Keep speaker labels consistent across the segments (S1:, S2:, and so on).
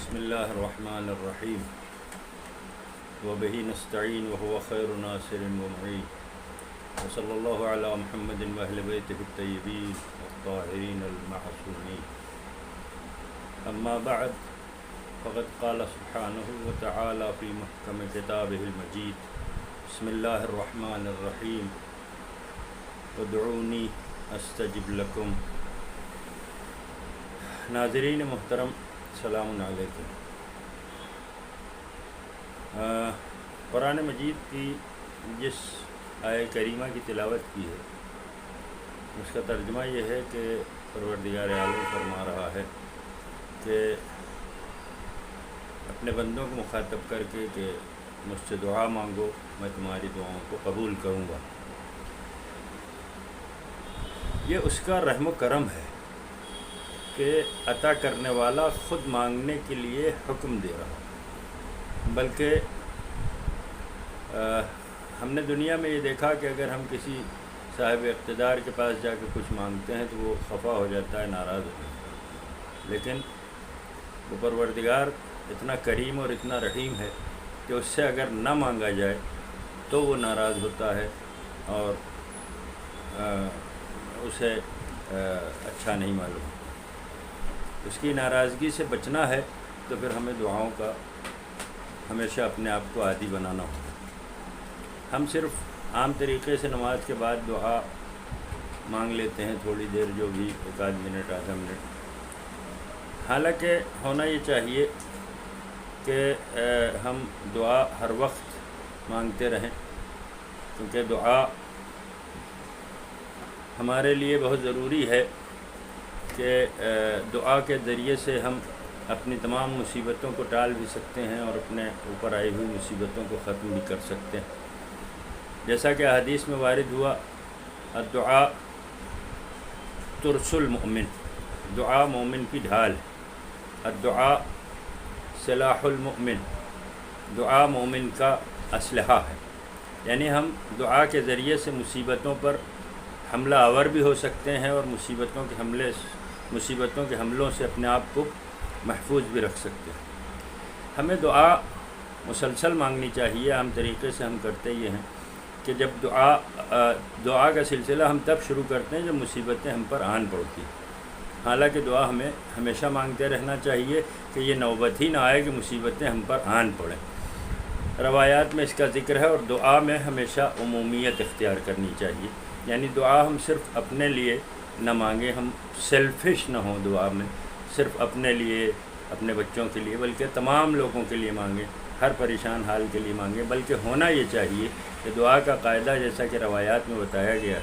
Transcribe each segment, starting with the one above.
S1: بسم الله الرحمن الرحيم وبه نستعين وهو خير ناصر ومعين وصلى الله على محمد وأهل بيته الطيبين الطاهرين المعصومين أما بعد فقد قال سبحانه وتعالى في محكم كتابه المجيد بسم الله الرحمن الرحيم ادعوني استجب لكم. ناظرین محترم السلام علیکم. قرآن مجید کی جس آیہ کریمہ کی تلاوت کی ہے اس کا ترجمہ یہ ہے کہ پروردگار عالم فرما رہا ہے کہ اپنے بندوں کو مخاطب کر کے کہ مجھ سے دعا مانگو، میں تمہاری دعاؤں کو قبول کروں گا. یہ اس کا رحم و کرم ہے کہ عطا کرنے والا خود مانگنے کے لیے حکم دے رہا. بلکہ ہم نے دنیا میں یہ دیکھا کہ اگر ہم کسی صاحب اقتدار کے پاس جا کے کچھ مانگتے ہیں تو وہ خفا ہو جاتا ہے، ناراض ہو جاتا ہے. لیکن وہ پروردگار اتنا کریم اور اتنا رحیم ہے کہ اس سے اگر نہ مانگا جائے تو وہ ناراض ہوتا ہے اور اسے اچھا نہیں معلوم. اس کی ناراضگی سے بچنا ہے تو پھر ہمیں دعاؤں کا ہمیشہ اپنے آپ کو عادی بنانا ہوگا. ہم صرف عام طریقے سے نماز کے بعد دعا مانگ لیتے ہیں تھوڑی دیر، جو بھی ایک آدھ منٹ آدھا منٹ. حالانکہ ہونا یہ چاہیے کہ ہم دعا ہر وقت مانگتے رہیں، کیونکہ دعا ہمارے لیے بہت ضروری ہے کہ دعا کے ذریعے سے ہم اپنی تمام مصیبتوں کو ٹال بھی سکتے ہیں اور اپنے اوپر آئی ہوئی مصیبتوں کو ختم بھی کر سکتے ہیں. جیسا کہ حدیث میں وارد ہوا، الدعاء ترس المؤمن، دعا مومن کی ڈھال. الدعاء سلاح المؤمن، دعا مومن کا اسلحہ ہے. یعنی ہم دعا کے ذریعے سے مصیبتوں پر حملہ آور بھی ہو سکتے ہیں اور مصیبتوں کے حملوں سے اپنے آپ کو محفوظ بھی رکھ سکتے ہیں. ہمیں دعا مسلسل مانگنی چاہیے. عام طریقے سے ہم کرتے یہ ہیں کہ جب دعا کا سلسلہ ہم تب شروع کرتے ہیں جب مصیبتیں ہم پر آن پڑتی ہیں. حالانکہ دعا ہمیں ہمیشہ مانگتے رہنا چاہیے کہ یہ نوبت ہی نہ آئے کہ مصیبتیں ہم پر آن پڑیں. روایات میں اس کا ذکر ہے. اور دعا میں ہمیشہ عمومیت اختیار کرنی چاہیے. یعنی دعا ہم صرف اپنے لیے نہ مانگیں، ہم سیلفش نہ ہوں دعا میں، صرف اپنے لیے، اپنے بچوں کے لیے، بلکہ تمام لوگوں کے لیے مانگیں، ہر پریشان حال کے لیے مانگیں. بلکہ ہونا یہ چاہیے کہ دعا کا قاعدہ جیسا کہ روایات میں بتایا گیا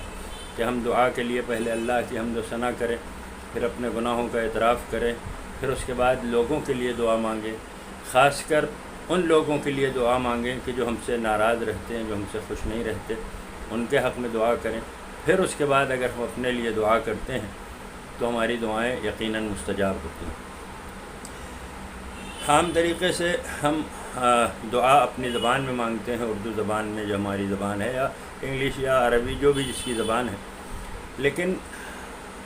S1: کہ ہم دعا کے لیے پہلے اللہ کی حمد و ثنا کریں، پھر اپنے گناہوں کا اعتراف کریں، پھر اس کے بعد لوگوں کے لیے دعا مانگیں. خاص کر ان لوگوں کے لیے دعا مانگیں کہ جو ہم سے ناراض رہتے ہیں، جو ہم سے خوش نہیں رہتے، ان کے حق میں دعا کریں. پھر اس کے بعد اگر ہم اپنے لیے دعا کرتے ہیں تو ہماری دعائیں یقیناً مستجاب ہوتی ہیں. عام طریقے سے ہم دعا اپنی زبان میں مانگتے ہیں، اردو زبان میں جو ہماری زبان ہے، یا انگلش یا عربی، جو بھی جس کی زبان ہے. لیکن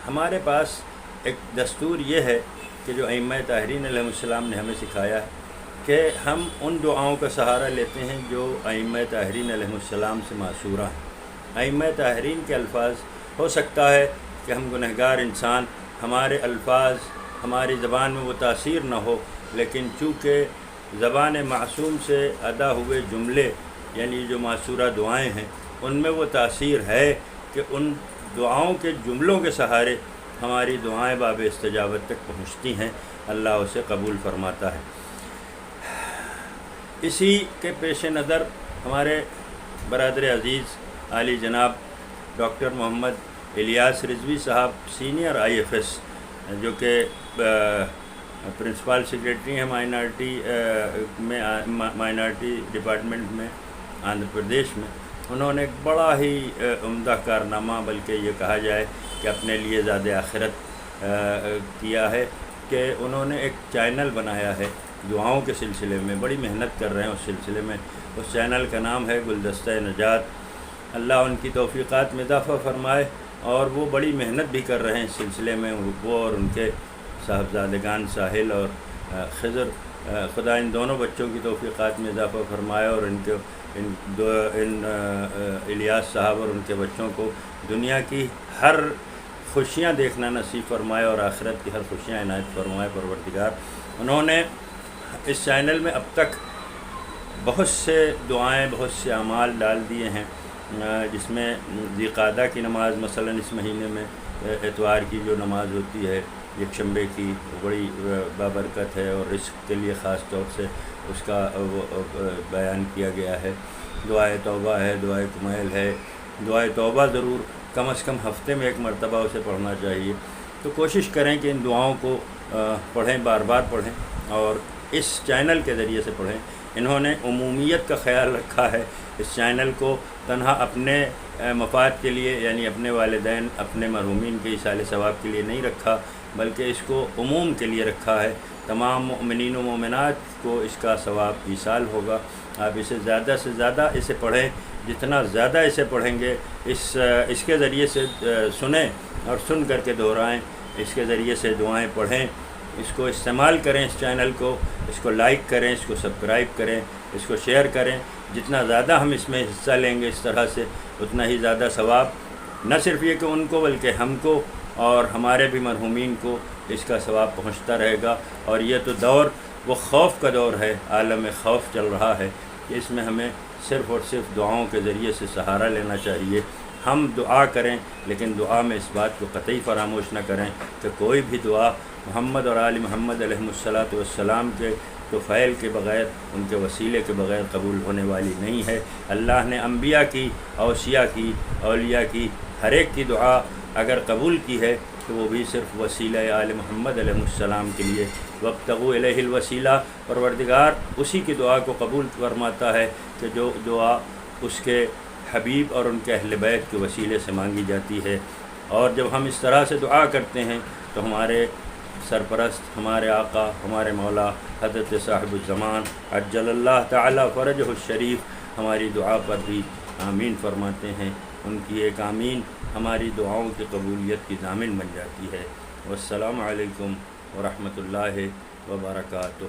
S1: ہمارے پاس ایک دستور یہ ہے کہ جو ائمہ طاہرین علیہ السلام نے ہمیں سکھایا ہے کہ ہم ان دعاؤں کا سہارا لیتے ہیں جو ائمہ طاہرین علیہ السلام سے معصورہ ہیں. ائمہ طاہرین کے الفاظ، ہو سکتا ہے کہ ہم گنہگار انسان، ہمارے الفاظ ہماری زبان میں وہ تاثیر نہ ہو، لیکن چونکہ زبان معصوم سے ادا ہوئے جملے، یعنی جو معصورہ دعائیں ہیں، ان میں وہ تاثیر ہے کہ ان دعاؤں کے جملوں کے سہارے ہماری دعائیں باب استجابت تک پہنچتی ہیں، اللہ اسے قبول فرماتا ہے. اسی کے پیش نظر ہمارے برادر عزیز عالی جناب ڈاکٹر محمد الیاس رضوی صاحب، سینئر IFS، جو کہ پرنسپل سیکریٹری ہیں مائنارٹی ڈپارٹمنٹ میں آندھرا پردیش میں، انہوں نے ایک بڑا ہی عمدہ کارنامہ، بلکہ یہ کہا جائے کہ اپنے لیے زیادہ آخرت کیا ہے کہ انہوں نے ایک چینل بنایا ہے دعاؤں کے سلسلے میں. بڑی محنت کر رہے ہیں اس سلسلے میں. اس چینل کا نام ہے گلدستہ نجات. اللہ ان کی توفیقات میں اضافہ فرمائے. اور وہ بڑی محنت بھی کر رہے ہیں اس سلسلے میں، وہ اور ان کے صاحبزادگان ساحل اور خضر، خدا ان دونوں بچوں کی توفیقات میں اضافہ فرمائے، اور ان الیاس صاحب اور ان کے بچوں کو دنیا کی ہر خوشیاں دیکھنا نصیب فرمائے اور آخرت کی ہر خوشیاں عنایت فرمائے پروردگار۔ انہوں نے اس چینل میں اب تک بہت سے دعائیں، بہت سے اعمال ڈال دیے ہیں، جس میں ذی قعدہ کی نماز مثلا اس مہینے میں اتوار کی جو نماز ہوتی ہے یکشنبے کی، بڑی بابرکت ہے اور رزق کے لیے خاص طور سے اس کا بیان کیا گیا ہے۔ دعائے توبہ ہے، دعائے کمیل ہے، دعائے توبہ ضرور کم از کم ہفتے میں ایک مرتبہ اسے پڑھنا چاہیے۔ تو کوشش کریں کہ ان دعاؤں کو پڑھیں، بار بار پڑھیں اور اس چینل کے ذریعے سے پڑھیں۔ انہوں نے عمومیت کا خیال رکھا ہے، اس چینل کو تنہا اپنے مفاد کے لیے، یعنی اپنے والدین، اپنے مرحومین کے ایصال ثواب کے لیے نہیں رکھا، بلکہ اس کو عموم کے لیے رکھا ہے۔ تمام مؤمنین و مومنات کو اس کا ثواب ایصال ہوگا۔ آپ اسے زیادہ سے زیادہ اسے پڑھیں، جتنا زیادہ اسے پڑھیں گے، اس کے ذریعے سے سنیں اور سن کر کے دہرائیں، اس کے ذریعے سے دعائیں پڑھیں، اس کو استعمال کریں، اس چینل کو، اس کو لائک کریں، اس کو سبسکرائب کریں، اس کو شیئر کریں۔ جتنا زیادہ ہم اس میں حصہ لیں گے اس طرح سے، اتنا ہی زیادہ ثواب، نہ صرف یہ کہ ان کو بلکہ ہم کو اور ہمارے بھی مرحومین کو اس کا ثواب پہنچتا رہے گا۔ اور یہ تو دور وہ خوف کا دور ہے، عالم خوف چل رہا ہے، کہ اس میں ہمیں صرف اور صرف دعاؤں کے ذریعے سے سہارا لینا چاہیے۔ ہم دعا کریں، لیکن دعا میں اس بات کو قطعی فراموش نہ کریں کہ کوئی بھی دعا محمد اور آل محمد علیہ الصلاۃ والسلام کے طفیل کے بغیر، ان کے وسیلے کے بغیر قبول ہونے والی نہیں ہے۔ اللہ نے انبیاء کی، اوصیاء کی، اولیاء کی، ہر ایک کی دعا اگر قبول کی ہے تو وہ بھی صرف وسیلہ آل محمد علیہ السلام کے لیے۔ وابتغوا الیہ الوسیلہ، پروردگار اسی کی دعا کو قبول فرماتا ہے کہ جو دعا اس کے حبیب اور ان کے اہل بیت کے وسیلے سے مانگی جاتی ہے۔ اور جب ہم اس طرح سے دعا کرتے ہیں تو ہمارے سرپرست، ہمارے آقا، ہمارے مولا حضرت صاحب الزمان عجل اللہ تعالی فرجہ الشریف ہماری دعا پر بھی آمین فرماتے ہیں۔ ان کی ایک آمین ہماری دعاؤں کی قبولیت کی ضامن بن جاتی ہے۔ والسلام علیکم ورحمۃ اللہ وبرکاتہ۔